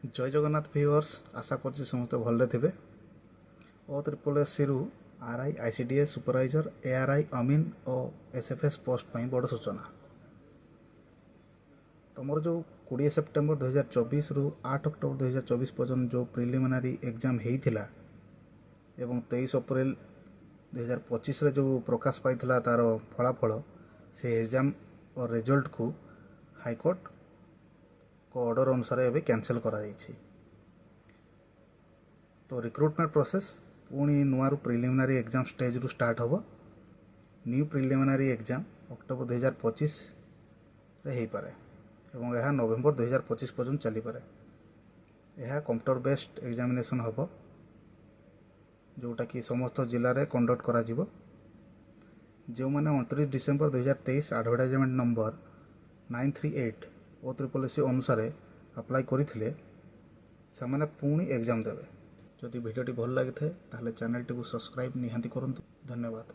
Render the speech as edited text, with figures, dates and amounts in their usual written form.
जय जगन्नाथ व्यूअर्स आशा कर समस्त भल्ले थे O3SC रु RI ICDS सुपरवाइजर ARI अमीन और SFS पोस्ट पर बड़ सूचना तुम जो 20 सेप्टेम्बर 2024 रु 8 अक्टोबर 2024 पर्यटन जो प्रिलिमिनारी एग्जाम होता एवं 23 अप्रैल 2025 जो प्रकाश पाई तार फलाफल से एग्जाम और रिजल्ट को हाईकोर्ट को ऑर्डर अनुसार एवं कैंसल करा तो रिक्रुटमेंट प्रोसेस पुणी नुआरू प्रिलिमिनारी एग्जाम स्टेज रु स्टार्ट होबो। न्यू प्रिलिमिनारी एग्जाम अक्टोबर 2025 रे हो पारे एवं यह नवेम्बर 2025 पर्यटन चली पारे। यह कंप्यूटर बेस्ड एग्जामिनेशन होबो जोटा कि समस्त जिले में कंडक्ट करा जिवो। जो मैंने 29 डिसेम्बर 2023 एडवर्टाइजमेंट नंबर 938 O3SC अनुसार अप्लाई करथिले से पुणी एग्जाम देवे। जदि भिडियोटी भल लगी था चैनल टी को सब्सक्राइब निहांती करंतु। धन्यवाद।